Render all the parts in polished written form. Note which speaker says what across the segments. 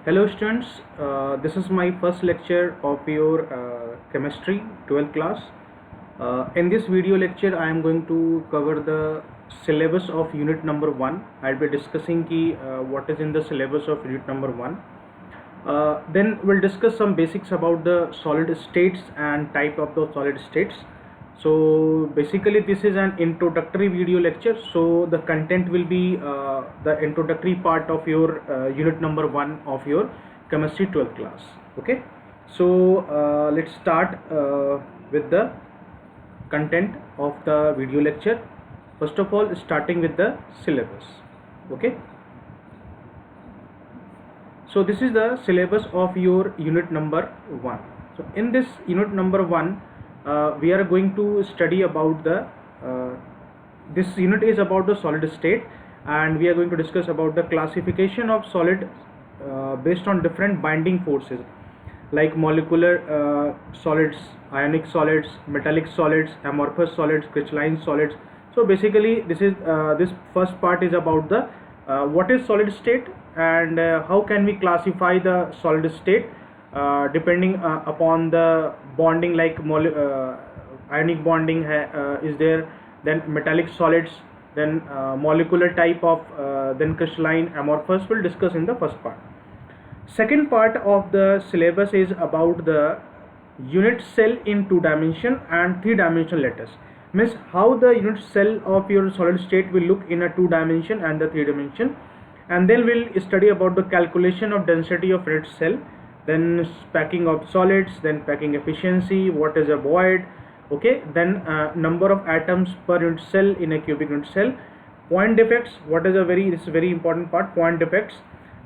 Speaker 1: Hello students, this is my first lecture of your chemistry 12th class. In this video lecture I am going to cover the syllabus of unit number 1. I will be discussing what is in the syllabus of unit number 1. Then we'll discuss some basics about the solid states and type of the solid states. So basically this is an introductory video lecture, so the content will be the introductory part of your unit number 1 of your chemistry 12th class. Okay, so let's start with the content of the video lecture. First of all, starting with the syllabus. Okay, so this is the syllabus of your unit number 1. So in this unit number 1 we are going to study about the this unit is about the solid state, and we are going to discuss about the classification of solid based on different binding forces like molecular solids, ionic solids, metallic solids, amorphous solids, crystalline solids. So basically this is this first part is about the what is solid state and how can we classify the solid state depending upon the bonding, like ionic bonding is there, then metallic solids, then molecular type of then crystalline, amorphous will discuss in the first part. Second part of the syllabus is about the unit cell in 2 dimension and 3 dimensional lattice, means how the unit cell of your solid state will look in a 2 dimension and the 3 dimension, and then we'll study about the calculation of density of unit cell, then packing of solids, then packing efficiency, what is a void, okay, then number of atoms per unit cell in a cubic unit cell, point defects, what is this is a very important part, point defects,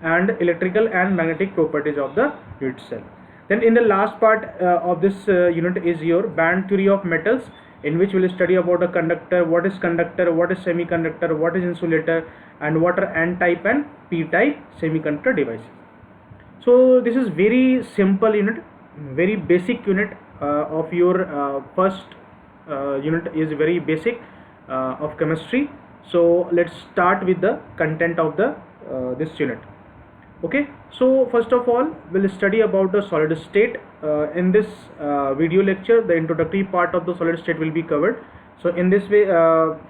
Speaker 1: and electrical and magnetic properties of the unit cell. Then in the last part of this unit is your band theory of metals, in which we'll study about a conductor, what is semiconductor, what is insulator, and what are n-type and p-type semiconductor devices. So this is very simple unit, very basic unit of your first unit is very basic of chemistry. So let's start with the content of the this unit. Okay, so first of all we'll study about the solid state. In this video lecture the introductory part of the solid state will be covered. So in this way,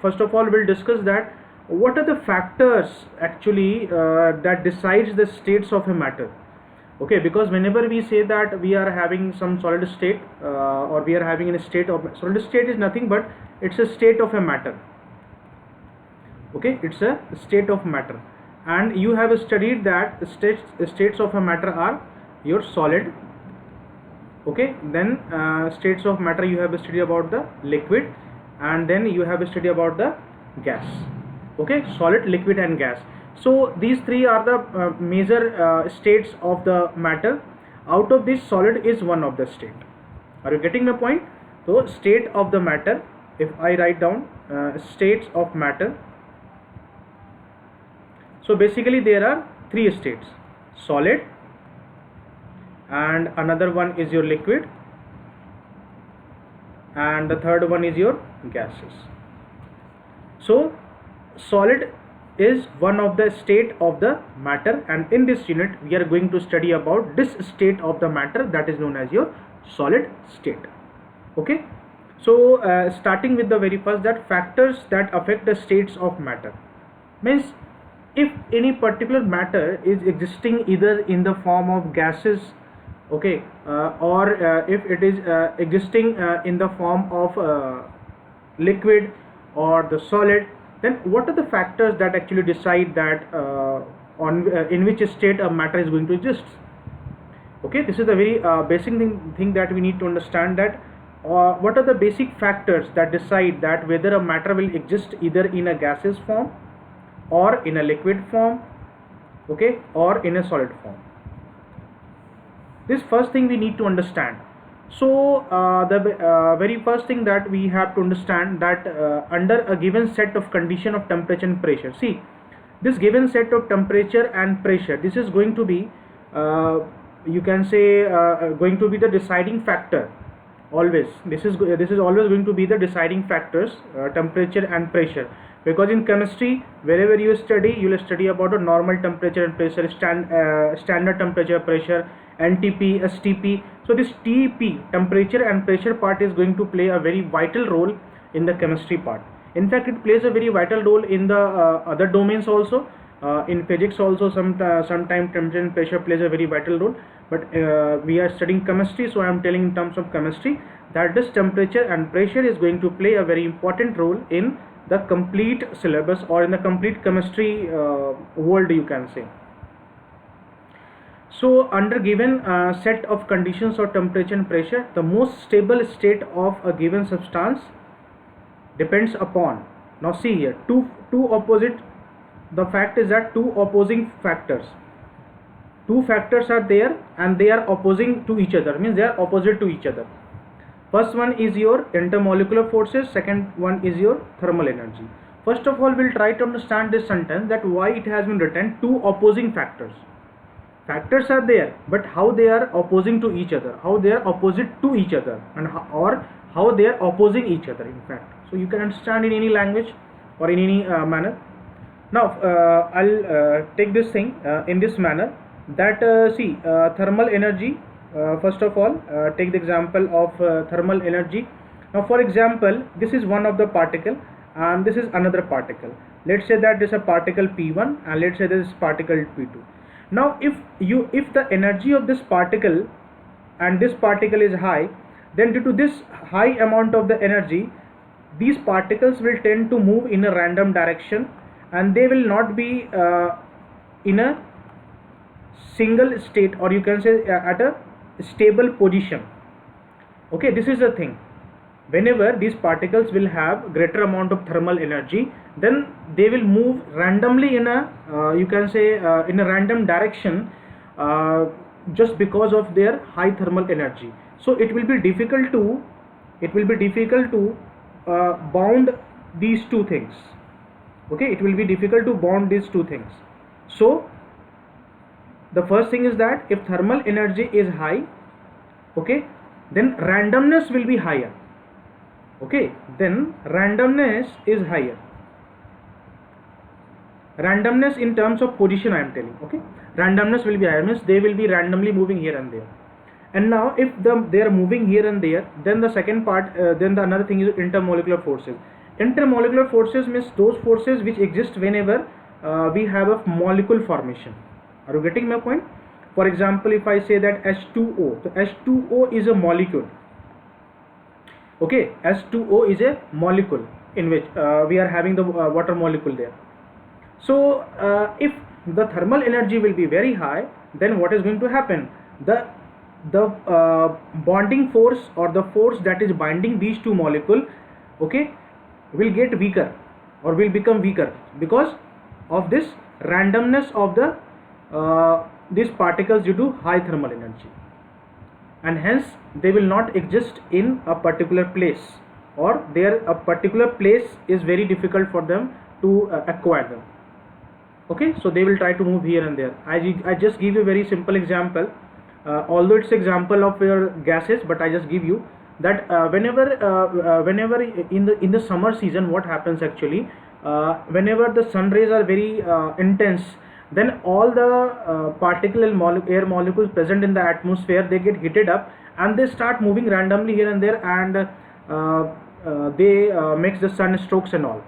Speaker 1: first of all we'll discuss that what are the factors actually that decides the states of a matter. Okay, because whenever we say that we are having some solid state or we are having a state of solid state is nothing but it's a state of a matter. Okay, it's a state of matter, and you have studied that states of a matter are your solid. Okay, then states of matter you have studied about the liquid, and then you have studied about the gas. Okay, solid, liquid and gas. So these three are the major states of the matter. Out of this, solid is one of the state. Are you getting the point? So state of the matter, if I write down states of matter, so basically there are 3 states: solid, and another one is your liquid, and the third one is your gases. So solid is one of the state of the matter, and in this unit we are going to study about this state of the matter, that is known as your solid state. Okay, so starting with the very first, that factors that affect the states of matter, means if any particular matter is existing either in the form of gases, okay, or if it is existing in the form of liquid or the solid, then what are the factors that actually decide that in which state a matter is going to exist. Okay, this is a very basic thing that we need to understand, that what are the basic factors that decide that whether a matter will exist either in a gaseous form or in a liquid form, okay, or in a solid form. This first thing we need to understand. So the very first thing that we have to understand, that under a given set of condition of temperature and pressure, see this given set of temperature and pressure, this is going to be you can say going to be the deciding factor always. This is always going to be the deciding factors, temperature and pressure. because in chemistry wherever you study, you will study about the normal temperature and pressure, standard temperature, pressure, NTP, STP. So this TP, temperature and pressure part, is going to play a very vital role in the chemistry part. In fact, it plays a very vital role in the other domains also. In physics also sometimes temperature and pressure plays a very vital role, but we are studying chemistry, so I am telling in terms of chemistry that this temperature and pressure is going to play a very important role in the complete syllabus, or in the complete chemistry world, you can say. So under given set of conditions of temperature and pressure, the most stable state of a given substance depends upon, now see here, two opposite, the fact is that two opposing factors are there and they are opposing to each other, means they are opposite to each other. First one is your intermolecular forces, second one is your thermal energy. First of all, we'll try to understand this sentence, that why it has been written two opposing factors. Factors are there, but how they are opposing to each other, how they are opposite to each other, and how they are opposing each other, in fact. So you can understand in any language or in any manner. Now I'll take this thing in this manner, that see, thermal energy, first of all, take the example of thermal energy. Now for example, this is one of the particle and this is another particle. Let's say that this is a particle P1 and let's say this is particle P2. Now if the energy of this particle and this particle is high, then due to this high amount of the energy, these particles will tend to move in a random direction and they will not be in a single state, or you can say at a stable position. Okay, this is the thing. Whenever these particles will have greater amount of thermal energy, then they will move randomly in a you can say in a random direction, just because of their high thermal energy. So it will be difficult to bound these two things. Okay, it will be difficult to bond these two things. So the first thing is that if thermal energy is high, okay, then randomness will be higher. Okay, then randomness is higher. Randomness in terms of position I am telling. Okay, randomness will be higher, means they will be randomly moving here and there. And now if they are moving here and there, then the second part, then the another thing is intermolecular forces. Intermolecular forces means those forces which exist whenever we have a molecule formation. Are you getting my point? For example, if I say that H2O, so H2O is a molecule. Okay, H2O is a molecule in which we are having the water molecule there. So if the thermal energy will be very high, then what is going to happen? The bonding force, or the force that is binding these two molecules, okay, will get weaker or will become weaker because of this randomness of the these particles due to high thermal energy, and hence they will not exist in a particular place, or a particular place is very difficult for them to acquire them. Okay, so they will try to move here and there. I just give you a very simple example, although it's example of your gases, but I just give you that whenever in the summer season, what happens actually, whenever the sun rays are very intense, then all the particle and air molecules present in the atmosphere, they get heated up and they start moving randomly here and there, and they makes the sun strokes and all.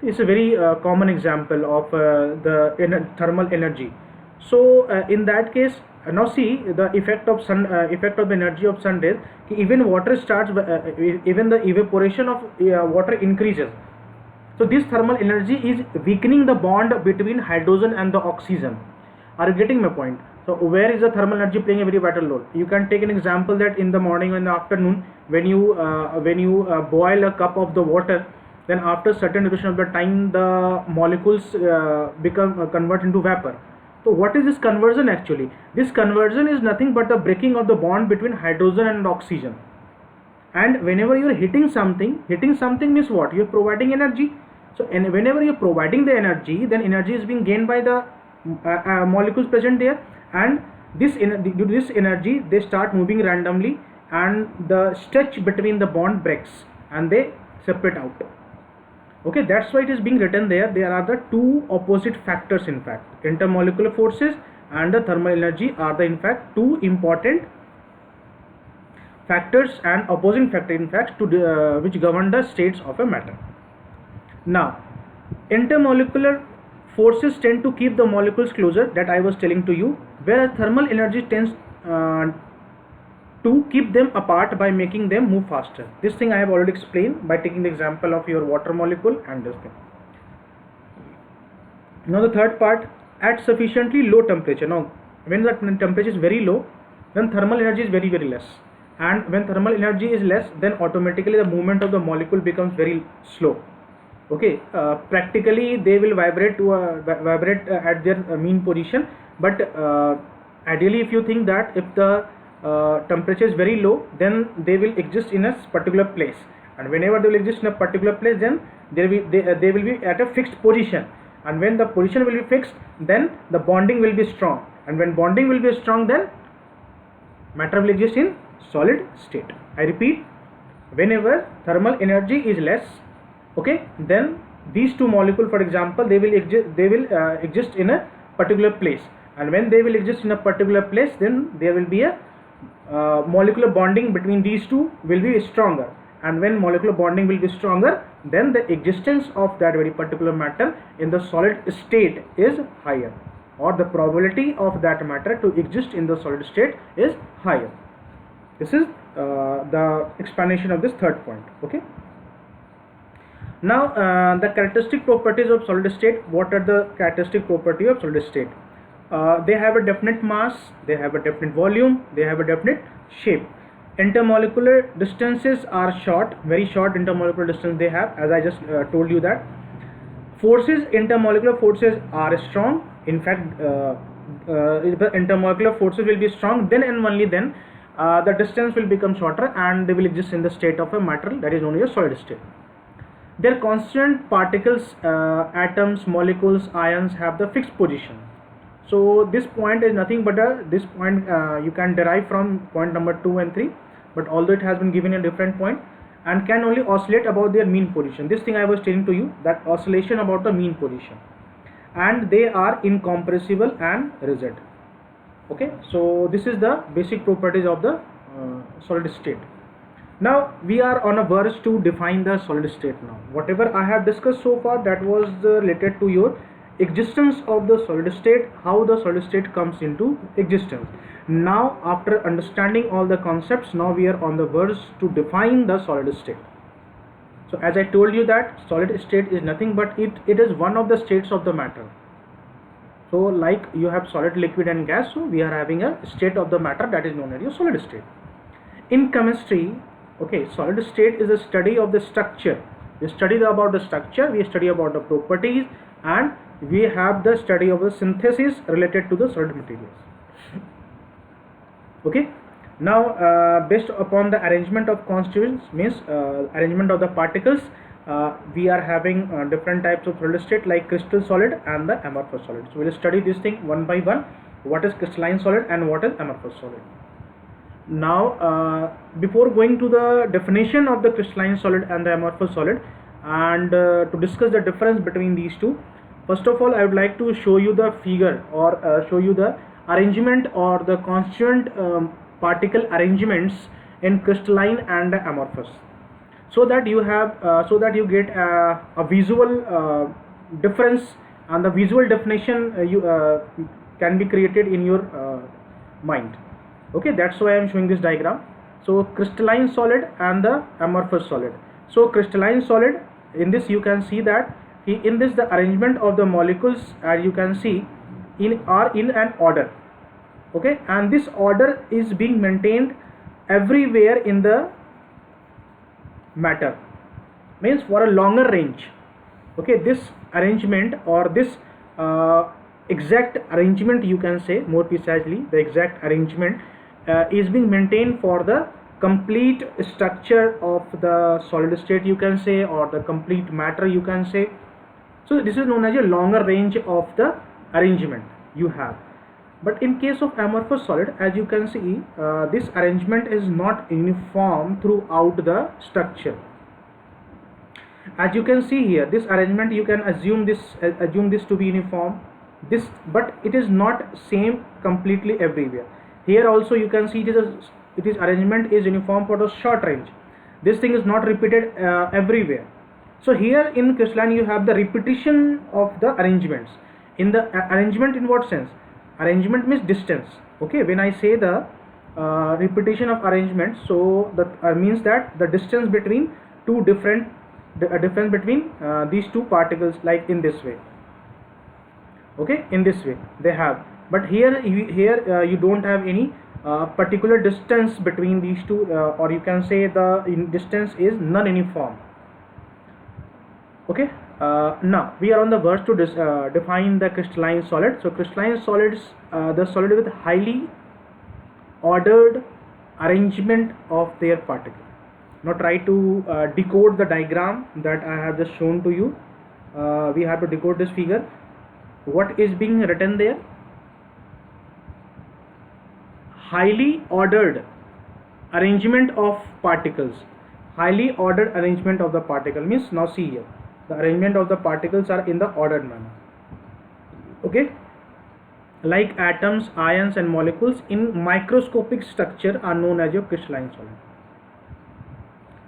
Speaker 1: It's a very common example of the thermal energy. So in that case, now see the effect of energy of sun rays. Even water starts, even the evaporation of water increases. So this thermal energy is weakening the bond between hydrogen and the oxygen. Are you getting my point? So where is the thermal energy playing a very vital role? You can take an example that in the morning or in the afternoon, when you boil a cup of the water, then after certain duration of the time, the molecules convert into vapor. So what is this conversion actually? This conversion is nothing but the breaking of the bond between hydrogen and oxygen. And whenever you are hitting something means what? You are providing energy. So and whenever you are providing the energy, then energy is being gained by the molecules present there, and due to this energy they start moving randomly, and the stretch between the bond breaks and they separate out. Okay, that's why it is being written there. There are the two opposite factors, in fact. Intermolecular forces and the thermal energy are the, in fact, two important factors and opposing factor, in fact, to which govern the states of a matter. Now, intermolecular forces tend to keep the molecules closer, that I was telling to you, whereas thermal energy tends to keep them apart by making them move faster. This thing I have already explained by taking the example of your water molecule and this thing. Now the third part, at sufficiently low temperature. Now when the temperature is very low, then thermal energy is very less, and when thermal energy is less, then automatically the movement of the molecule becomes very slow. Okay, practically they will vibrate at their mean position, but ideally if you think that if the temperature is very low, then they will exist in a particular place, and whenever they will exist in a particular place, then they will be at a fixed position, and when the position will be fixed, then the bonding will be strong, and when bonding will be strong, then matter will exist in solid state. I repeat, whenever thermal energy is less, okay, then these two molecules, for example, they will exist in a particular place, and when they will exist in a particular place, then there will be a molecular bonding between these two will be stronger, and when molecular bonding will be stronger, then the existence of that very particular matter in the solid state is higher, or the probability of that matter to exist in the solid state is higher. This is the explanation of this third point. Okay. Now the characteristic properties of solid state. What are the characteristic properties of solid state? They have a definite mass, they have a definite volume, they have a definite shape. Intermolecular distances are short, very short intermolecular distance they have, as I just told you that. Forces, intermolecular forces are strong. In fact, if the intermolecular forces will be strong, then and only then the distance will become shorter, and they will exist in the state of a matter that is known as a solid state. Their constant particles, atoms, molecules, ions have the fixed position. So this point is nothing but this point you can derive from point number 2 and 3, but although it has been given a different point, and can only oscillate about their mean position. This thing I was telling to you, that oscillation about the mean position, and they are incompressible and rigid. Okay, so this is the basic properties of the solid state. Now we are on a verge to define the solid state. Now whatever I have discussed so far, that was related to your existence of the solid state, how the solid state comes into existence. Now after understanding all the concepts, now we are on the verge to define the solid state. So as I told you that solid state is nothing but it is one of the states of the matter. So like you have solid, liquid and gas, so we are having a state of the matter that is known as your solid state. In chemistry, okay, solid state is a study of the structure. We study about the structure, we study about the properties, and we have the study of the synthesis related to the solid materials. Okay, now based upon the arrangement of constituents, means arrangement of the particles, we are having different types of solid state like crystal solid and the amorphous solid. So we will study this thing one by one, what is crystalline solid and what is amorphous solid. Now before going to the definition of the crystalline solid and the amorphous solid, and to discuss the difference between these two, first of all I would like to show you the figure, or show you the arrangement or the constituent particle arrangements in crystalline and amorphous, so that you have so that you get a visual difference, and the visual definition can be created in your mind. Okay, that's why I am showing this diagram. So crystalline solid and the amorphous solid. So crystalline solid, in this you can see that in this the arrangement of the molecules, as you can see, are in an order. Okay, and this order is being maintained everywhere in the matter, means for a longer range. Okay, this arrangement or this exact arrangement, you can say more precisely, the exact arrangement is being maintained for the complete structure of the solid state, you can say, or the complete matter, you can say. So this is known as a longer range of the arrangement you have. But in case of amorphous solid, as you can see, this arrangement is not uniform throughout the structure. As you can see here, this arrangement you can assume this to be uniform, this, but it is not same completely everywhere. Here also you can see it is arrangement is uniform for the short range. This thing is not repeated everywhere. So here in crystalline you have the repetition of the arrangements. In the arrangement, in what sense? Arrangement means distance. Okay, when I say the repetition of arrangement, so that means that the distance between two different difference between these two particles, like in this way. Okay, in this way they have, but here you don't have any particular distance between these two, or you can say the distance is non-uniform. Okay, now we are on the verge to define the crystalline solid. So crystalline solids, the solid with highly ordered arrangement of their particles. Now try to decode the diagram that I have just shown to you. We have to decode this figure. What is being written there? Highly ordered arrangement of particles. Highly ordered arrangement of the particle means, now see here, the arrangement of the particles are in the ordered manner. Okay, like atoms, ions and molecules in microscopic structure are known as your crystalline solid.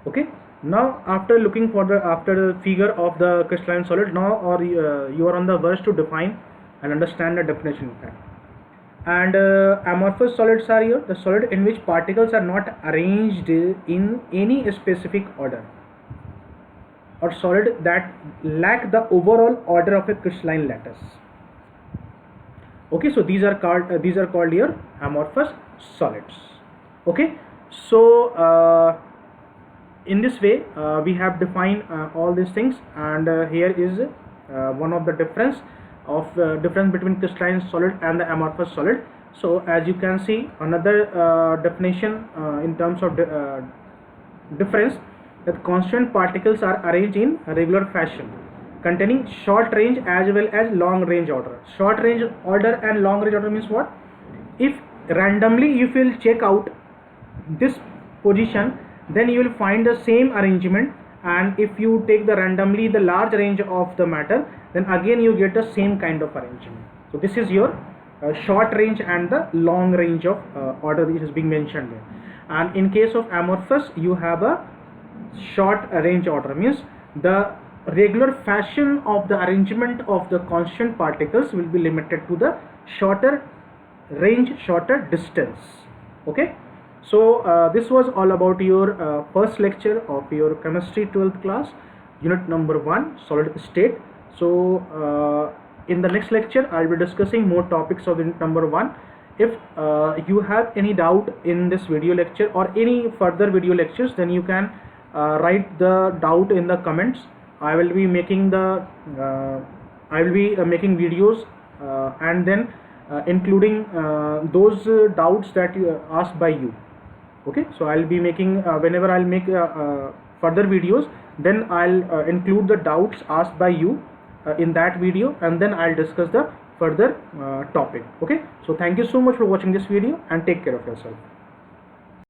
Speaker 1: Okay, now after looking for the figure of the crystalline solid, now or you are on the verge to define and understand the definition of that. And amorphous solids are here the solid in which particles are not arranged in any specific order, or solid that lack the overall order of a crystalline lattice. Okay, so these are called your amorphous solids. Okay, so in this way we have defined all these things, and here is one of the difference between crystalline solid and the amorphous solid. So as you can see, another definition in terms of difference, that constant particles are arranged in regular fashion containing short range as well as long range order. Short range order and long range order means what? If randomly if you will check out this position, then you will find the same arrangement, and if you take the randomly the large range of the matter, then again you get the same kind of arrangement. So this is your short range and the long range of order which is being mentioned here. And in case of amorphous, you have a short range order, means the regular fashion of the arrangement of the constant particles will be limited to the shorter range, shorter distance. Okay, so this was all about your first lecture of your chemistry 12th class, unit number 1, solid state. So in the next lecture I will be discussing more topics of unit number 1. If you have any doubt in this video lecture or any further video lectures, then you can write the doubt in the comments. I will be making making videos and then including those doubts that you asked by you. Okay, so I'll be making whenever I'll make further videos, then I'll include the doubts asked by you in that video, and then I'll discuss the further topic. Okay, so thank you so much for watching this video and take care of yourself.